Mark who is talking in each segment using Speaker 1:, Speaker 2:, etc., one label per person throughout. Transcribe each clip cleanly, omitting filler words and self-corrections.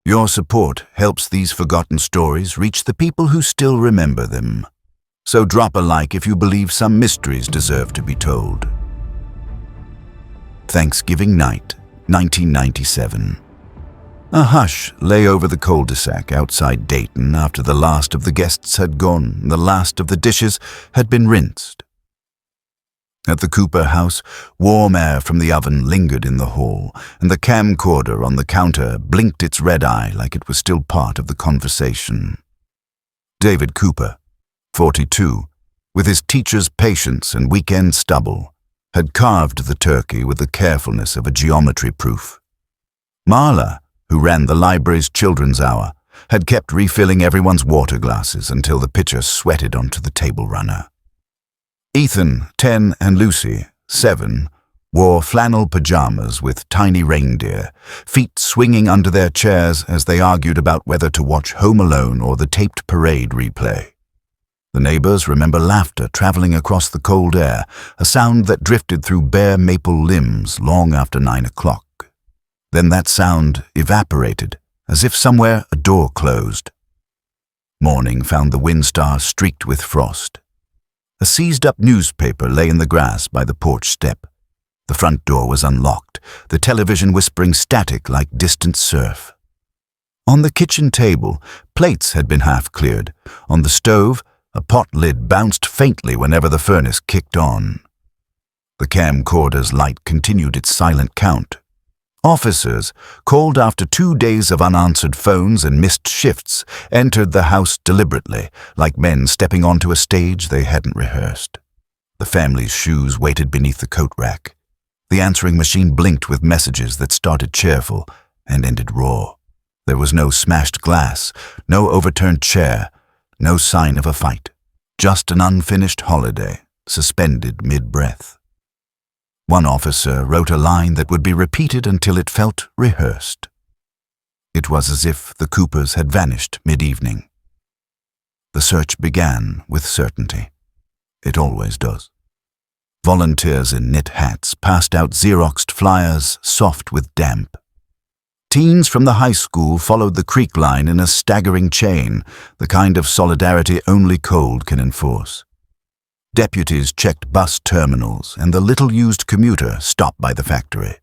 Speaker 1: Your support helps these forgotten stories reach the people who still remember them. So drop a like if you believe some mysteries deserve to be told. Thanksgiving night, 1997. A hush lay over the cul-de-sac outside Dayton after the last of the guests had gone and the last of the dishes had been rinsed. At the Cooper house, warm air from the oven lingered in the hall, and the camcorder on the counter blinked its red eye like it was still part of the conversation. David Cooper, 42, with his teacher's patience and weekend stubble, had carved the turkey with the carefulness of a geometry proof. Marla, who ran the library's children's hour, had kept refilling everyone's water glasses until the pitcher sweated onto the table runner. Ethan, 10, and Lucy, 7, wore flannel pajamas with tiny reindeer, feet swinging under their chairs as they argued about whether to watch Home Alone or the taped parade replay. The neighbors remember laughter traveling across the cold air, a sound that drifted through bare maple limbs long after 9 o'clock. Then that sound evaporated, as if somewhere a door closed. Morning found the Windstar streaked with frost. A seized-up newspaper lay in the grass by the porch step. The front door was unlocked, the television whispering static like distant surf. On the kitchen table, plates had been half cleared. On the stove, a pot lid bounced faintly whenever the furnace kicked on. The camcorder's light continued its silent count. Officers, called after 2 days of unanswered phones and missed shifts, entered the house deliberately, like men stepping onto a stage they hadn't rehearsed. The family's shoes waited beneath the coat rack. The answering machine blinked with messages that started cheerful and ended raw. There was no smashed glass, no overturned chair, no sign of a fight. Just an unfinished holiday, suspended mid-breath. One officer wrote a line that would be repeated until it felt rehearsed. It was as if the Coopers had vanished mid-evening. The search began with certainty. It always does. Volunteers in knit hats passed out Xeroxed flyers soft with damp. Teens from the high school followed the creek line in a staggering chain, the kind of solidarity only cold can enforce. Deputies checked bus terminals and the little-used commuter stopped by the factory.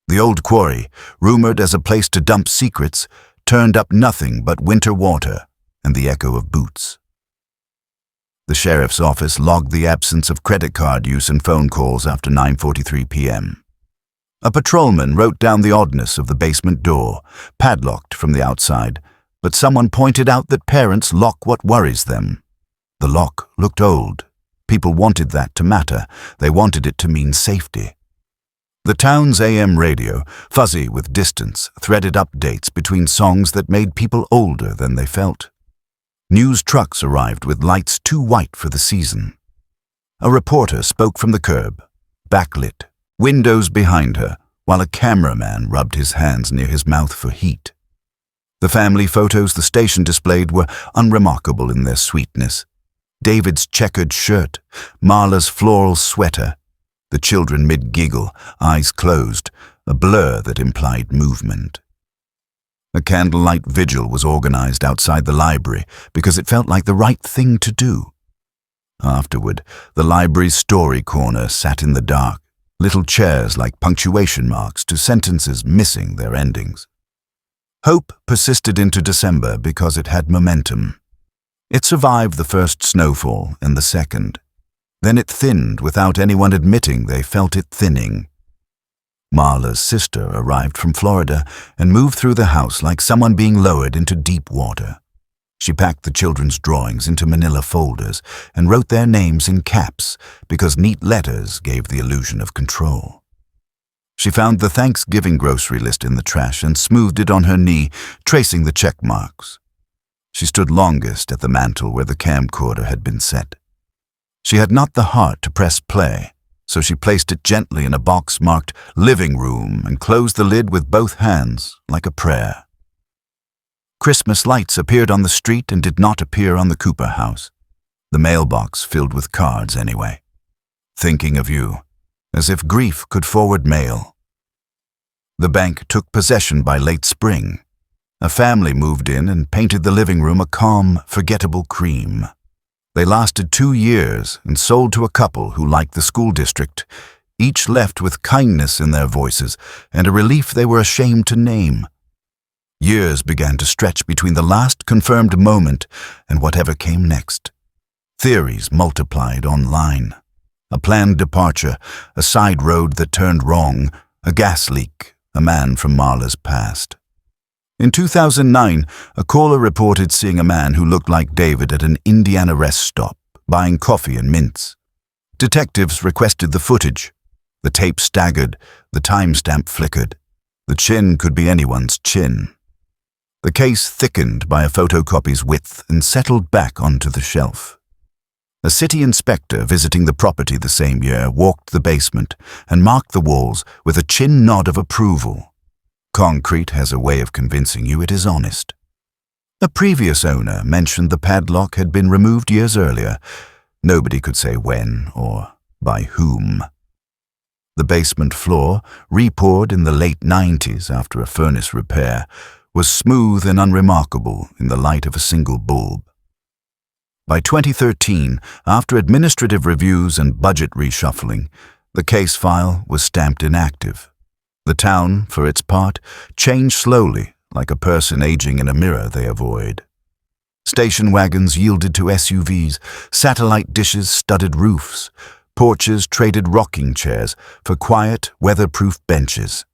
Speaker 1: The old quarry, rumored as a place to dump secrets, turned up nothing but winter water and the echo of boots. The sheriff's office logged the absence of credit card use and phone calls after 9:43 p.m. A patrolman wrote down the oddness of the basement door, padlocked from the outside, but someone pointed out that parents lock what worries them. The lock looked old. People wanted that to matter. They wanted it to mean safety. The town's AM radio, fuzzy with distance, threaded updates between songs that made people older than they felt. News trucks arrived with lights too white for the season. A reporter spoke from the curb, backlit, windows behind her, while a cameraman rubbed his hands near his mouth for heat. The family photos the station displayed were unremarkable in their sweetness. David's checkered shirt, Marla's floral sweater, the children mid-giggle, eyes closed, a blur that implied movement. A candlelight vigil was organized outside the library because it felt like the right thing to do. Afterward, the library's story corner sat in the dark, little chairs like punctuation marks to sentences missing their endings. Hope persisted into December because it had momentum. It survived the first snowfall and the second. Then it thinned without anyone admitting they felt it thinning. Marla's sister arrived from Florida and moved through the house like someone being lowered into deep water. She packed the children's drawings into manila folders and wrote their names in caps because neat letters gave the illusion of control. She found the Thanksgiving grocery list in the trash and smoothed it on her knee, tracing the check marks. She stood longest at the mantel where the camcorder had been set. She had not the heart to press play, so she placed it gently in a box marked living room and closed the lid with both hands like a prayer. Christmas lights appeared on the street and did not appear on the Cooper house. The mailbox filled with cards anyway. Thinking of you, as if grief could forward mail. The bank took possession by late spring. A family moved in and painted the living room a calm, forgettable cream. They lasted 2 years and sold to a couple who liked the school district, each left with kindness in their voices and a relief they were ashamed to name. Years began to stretch between the last confirmed moment and whatever came next. Theories multiplied online. A planned departure, a side road that turned wrong, a gas leak, a man from Marla's past. In 2009, a caller reported seeing a man who looked like David at an Indiana rest stop, buying coffee and mints. Detectives requested the footage. The tape staggered, the timestamp flickered. The chin could be anyone's chin. The case thickened by a photocopy's width and settled back onto the shelf. A city inspector visiting the property the same year walked the basement and marked the walls with a chin nod of approval. Concrete has a way of convincing you it is honest. A previous owner mentioned the padlock had been removed years earlier. Nobody could say when or by whom. The basement floor, repoured in the late 90s after a furnace repair, was smooth and unremarkable in the light of a single bulb. By 2013, after administrative reviews and budget reshuffling, the case file was stamped inactive. The town, for its part, changed slowly, like a person aging in a mirror they avoid. Station wagons yielded to SUVs, satellite dishes studded roofs, porches traded rocking chairs for quiet, weatherproof benches.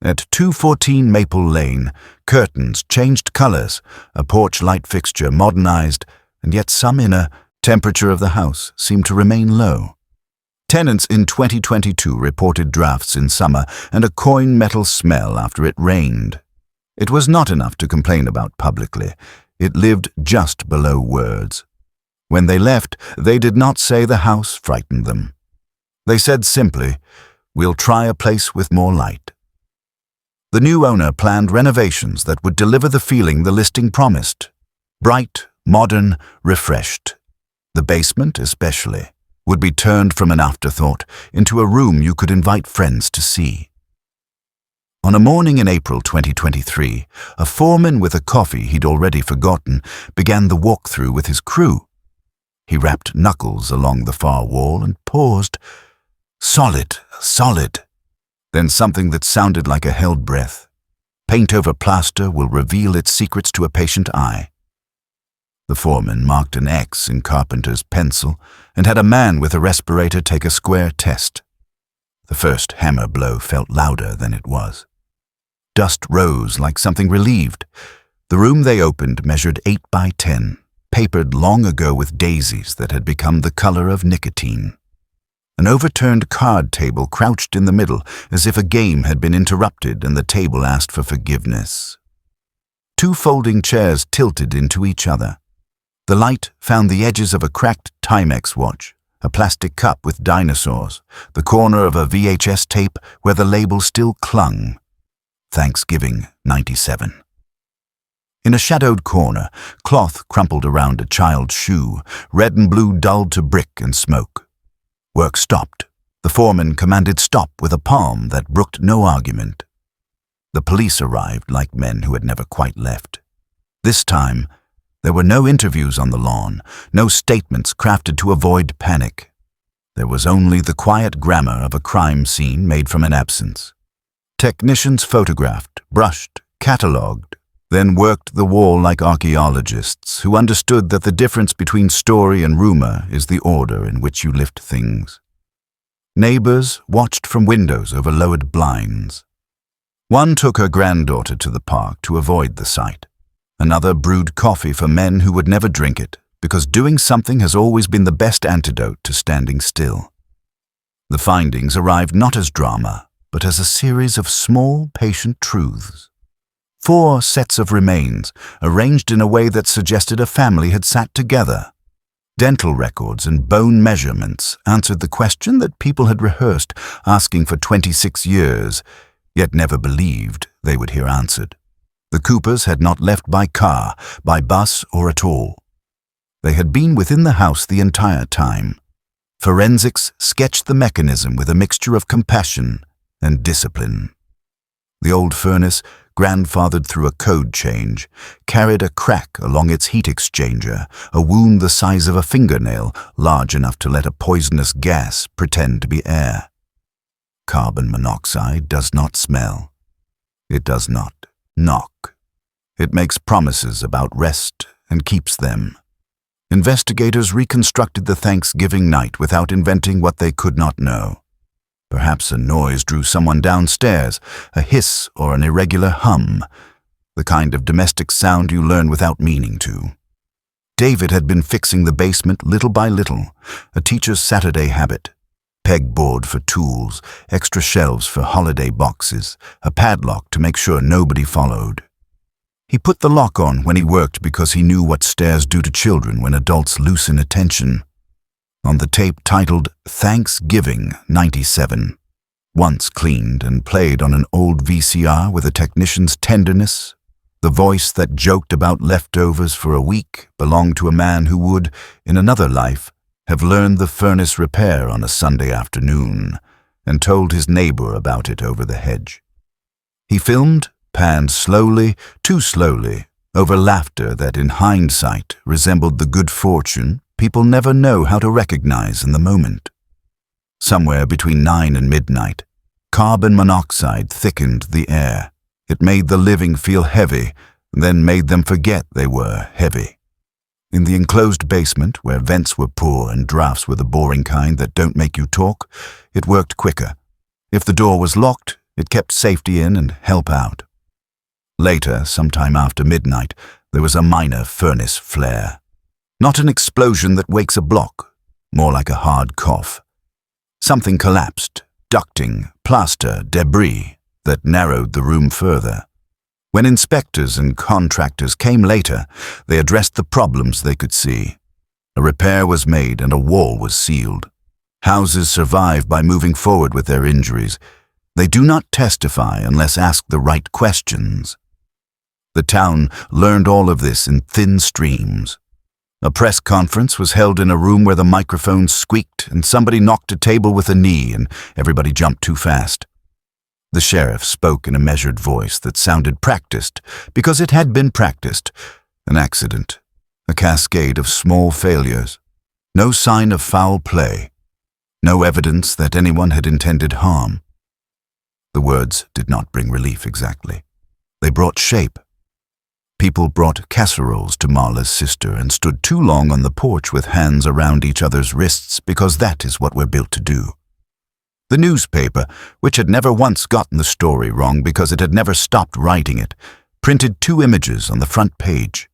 Speaker 1: At 214 Maple Lane, curtains changed colors, a porch light fixture modernized, and yet some inner temperature of the house seemed to remain low. Tenants in 2022 reported drafts in summer and a coin metal smell after it rained. It was not enough to complain about publicly. It lived just below words. When they left, they did not say the house frightened them. They said simply, "We'll try a place with more light." The new owner planned renovations that would deliver the feeling the listing promised. Bright, modern, refreshed. The basement, especially, would be turned from an afterthought into a room you could invite friends to see. On a morning in April 2023, a foreman with a coffee he'd already forgotten began the walkthrough with his crew. He rapped knuckles along the far wall and paused. Solid, solid. Then something that sounded like a held breath. Paint over plaster will reveal its secrets to a patient eye. The foreman marked an X in Carpenter's pencil and had a man with a respirator take a square test. The first hammer blow felt louder than it was. Dust rose like something relieved. The room they opened measured 8 by 10, papered long ago with daisies that had become the color of nicotine. An overturned card table crouched in the middle as if a game had been interrupted and the table asked for forgiveness. 2 folding chairs tilted into each other. The light found the edges of a cracked Timex watch, a plastic cup with dinosaurs, the corner of a VHS tape where the label still clung. Thanksgiving, 97. In a shadowed corner, cloth crumpled around a child's shoe, red and blue dulled to brick and smoke. Work stopped. The foreman commanded stop with a palm that brooked no argument. The police arrived like men who had never quite left. This time, there were no interviews on the lawn, no statements crafted to avoid panic. There was only the quiet grammar of a crime scene made from an absence. Technicians photographed, brushed, catalogued, then worked the wall like archaeologists who understood that the difference between story and rumor is the order in which you lift things. Neighbors watched from windows over lowered blinds. One took her granddaughter to the park to avoid the sight. Another brewed coffee for men who would never drink it, because doing something has always been the best antidote to standing still. The findings arrived not as drama, but as a series of small, patient truths. 4 sets of remains, arranged in a way that suggested a family had sat together. Dental records and bone measurements answered the question that people had rehearsed, asking for 26 years, yet never believed they would hear answered. The Coopers had not left by car, by bus, or at all. They had been within the house the entire time. Forensics sketched the mechanism with a mixture of compassion and discipline. The old furnace, grandfathered through a code change, carried a crack along its heat exchanger, a wound the size of a fingernail, large enough to let a poisonous gas pretend to be air. Carbon monoxide does not smell. It does not knock. It makes promises about rest and keeps them. Investigators reconstructed the Thanksgiving night without inventing what they could not know. Perhaps a noise drew someone downstairs, a hiss or an irregular hum, the kind of domestic sound you learn without meaning to. David had been fixing the basement little by little, a teacher's Saturday habit. Pegboard for tools, extra shelves for holiday boxes, a padlock to make sure nobody followed. He put the lock on when he worked because he knew what stairs do to children when adults loosen attention. On the tape titled Thanksgiving 97, once cleaned and played on an old VCR with a technician's tenderness, the voice that joked about leftovers for a week belonged to a man who would, in another life, have learned the furnace repair on a Sunday afternoon and told his neighbor about it over the hedge. He filmed, panned slowly, too slowly, over laughter that in hindsight resembled the good fortune people never know how to recognize in the moment. Somewhere between 9 and midnight, carbon monoxide thickened the air. It made the living feel heavy, then made them forget they were heavy. In the enclosed basement, where vents were poor and drafts were the boring kind that don't make you talk, it worked quicker. If the door was locked, it kept safety in and help out. Later, sometime after midnight, there was a minor furnace flare. Not an explosion that wakes a block, more like a hard cough. Something collapsed, ducting, plaster, debris, that narrowed the room further. When inspectors and contractors came later, they addressed the problems they could see. A repair was made and a wall was sealed. Houses survive by moving forward with their injuries. They do not testify unless asked the right questions. The town learned all of this in thin streams. A press conference was held in a room where the microphone squeaked and somebody knocked a table with a knee and everybody jumped too fast. The sheriff spoke in a measured voice that sounded practiced because it had been practiced. An accident, a cascade of small failures, no sign of foul play, no evidence that anyone had intended harm. The words did not bring relief exactly. They brought shape. People brought casseroles to Marla's sister and stood too long on the porch with hands around each other's wrists because that is what we're built to do. The newspaper, which had never once gotten the story wrong because it had never stopped writing it, printed 2 images on the front page.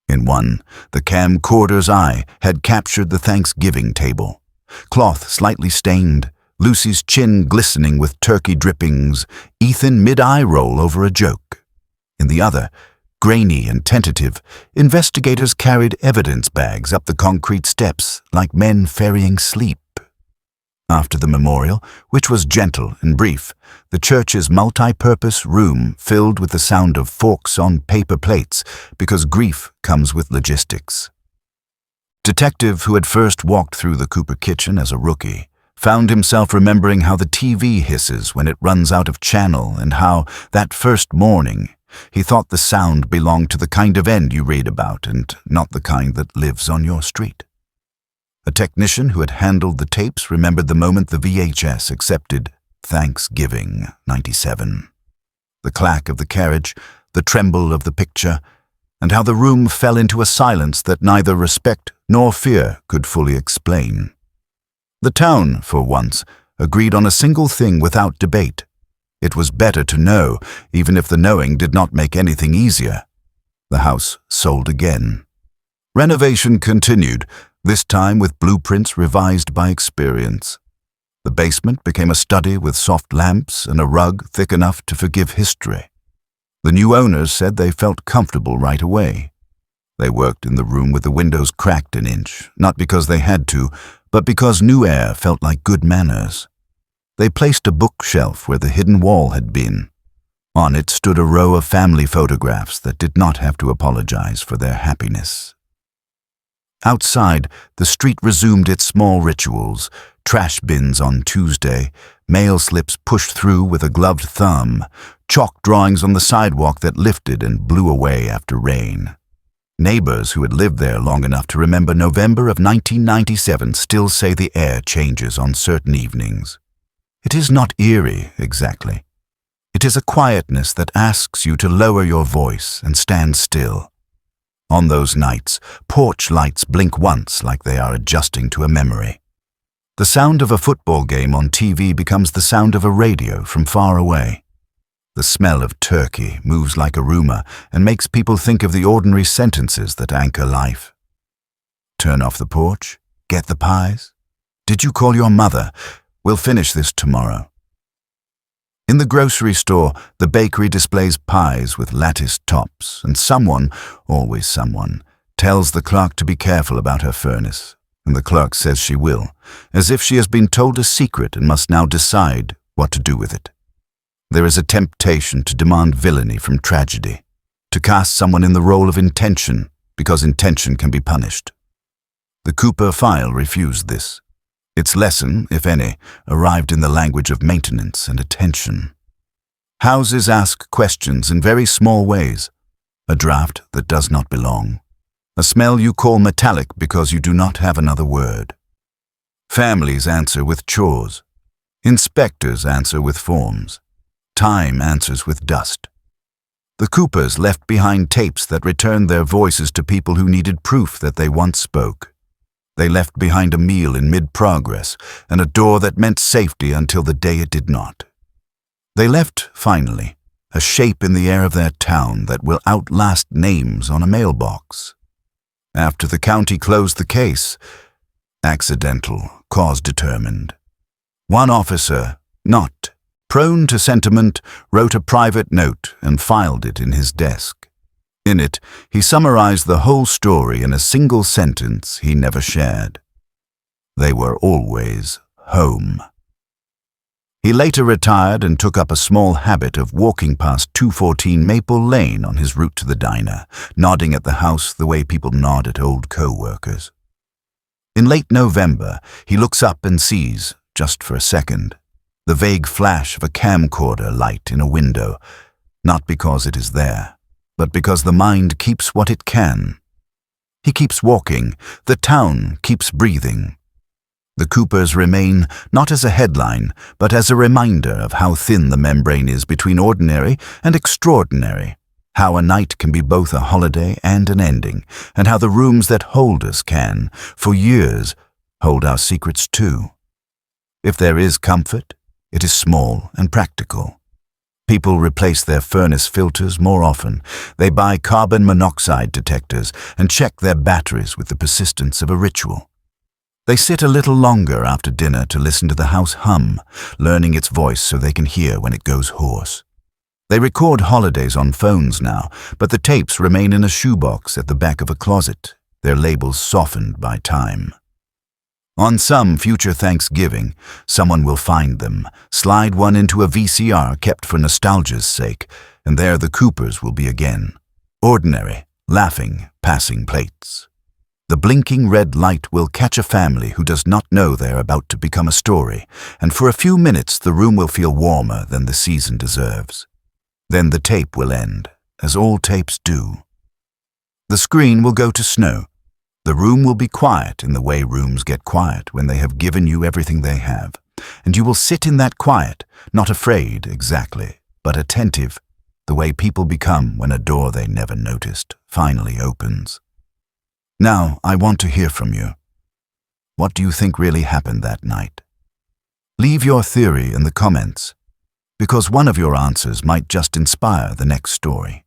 Speaker 1: In one, the camcorder's eye had captured the Thanksgiving table. Cloth slightly stained, Lucy's chin glistening with turkey drippings, Ethan mid-eye roll over a joke. In the other, grainy and tentative, investigators carried evidence bags up the concrete steps like men ferrying sleep. After the memorial, which was gentle and brief, the church's multi-purpose room filled with the sound of forks on paper plates because grief comes with logistics. Detective, who had first walked through the Cooper kitchen as a rookie, found himself remembering how the TV hisses when it runs out of channel and how, that first morning, he thought the sound belonged to the kind of end you read about and not the kind that lives on your street. A technician who had handled the tapes remembered the moment the VHS accepted Thanksgiving 97. The clack of the carriage, the tremble of the picture, and how the room fell into a silence that neither respect nor fear could fully explain. The town, for once, agreed on a single thing without debate. It was better to know, even if the knowing did not make anything easier. The house sold again. Renovation continued, this time with blueprints revised by experience. The basement became a study with soft lamps and a rug thick enough to forgive history. The new owners said they felt comfortable right away. They worked in the room with the windows cracked an inch, not because they had to, but because new air felt like good manners. They placed a bookshelf where the hidden wall had been. On it stood a row of family photographs that did not have to apologize for their happiness. Outside, the street resumed its small rituals, trash bins on Tuesday, mail slips pushed through with a gloved thumb, chalk drawings on the sidewalk that lifted and blew away after rain. Neighbors who had lived there long enough to remember November of 1997 still say the air changes on certain evenings. It is not eerie, exactly. It is a quietness that asks you to lower your voice and stand still. On those nights, porch lights blink once like they are adjusting to a memory. The sound of a football game on TV becomes the sound of a radio from far away. The smell of turkey moves like a rumor and makes people think of the ordinary sentences that anchor life. Turn off the porch? Get the pies? Did you call your mother? We'll finish this tomorrow. In the grocery store, the bakery displays pies with latticed tops, and someone, always someone, tells the clerk to be careful about her furnace, and the clerk says she will, as if she has been told a secret and must now decide what to do with it. There is a temptation to demand villainy from tragedy, to cast someone in the role of intention, because intention can be punished. The Cooper file refused this. Its lesson, if any, arrived in the language of maintenance and attention. Houses ask questions in very small ways. A draft that does not belong. A smell you call metallic because you do not have another word. Families answer with chores. Inspectors answer with forms. Time answers with dust. The Coopers left behind tapes that returned their voices to people who needed proof that they once spoke. They left behind a meal in mid-progress and a door that meant safety until the day it did not. They left, finally, a shape in the air of their town that will outlast names on a mailbox. After the county closed the case, accidental, cause determined. One officer, not prone to sentiment, wrote a private note and filed it in his desk. In it, he summarized the whole story in a single sentence he never shared. They were always home. He later retired and took up a small habit of walking past 214 Maple Lane on his route to the diner, nodding at the house the way people nod at old co-workers. In late November, he looks up and sees, just for a second, the vague flash of a camcorder light in a window, not because it is there, but because the mind keeps what it can. He keeps walking, the town keeps breathing. The Coopers remain not as a headline, but as a reminder of how thin the membrane is between ordinary and extraordinary, how a night can be both a holiday and an ending, and how the rooms that hold us can, for years, hold our secrets too. If there is comfort, it is small and practical. People replace their furnace filters more often. They buy carbon monoxide detectors and check their batteries with the persistence of a ritual. They sit a little longer after dinner to listen to the house hum, learning its voice so they can hear when it goes hoarse. They record holidays on phones now, but the tapes remain in a shoebox at the back of a closet, their labels softened by time. On some future Thanksgiving, someone will find them, slide one into a VCR kept for nostalgia's sake, and there the Coopers will be again. Ordinary, laughing, passing plates. The blinking red light will catch a family who does not know they are about to become a story, and for a few minutes the room will feel warmer than the season deserves. Then the tape will end, as all tapes do. The screen will go to snow. The room will be quiet in the way rooms get quiet when they have given you everything they have, and you will sit in that quiet, not afraid exactly, but attentive, the way people become when a door they never noticed finally opens. Now, I want to hear from you. What do you think really happened that night? Leave your theory in the comments, because one of your answers might just inspire the next story.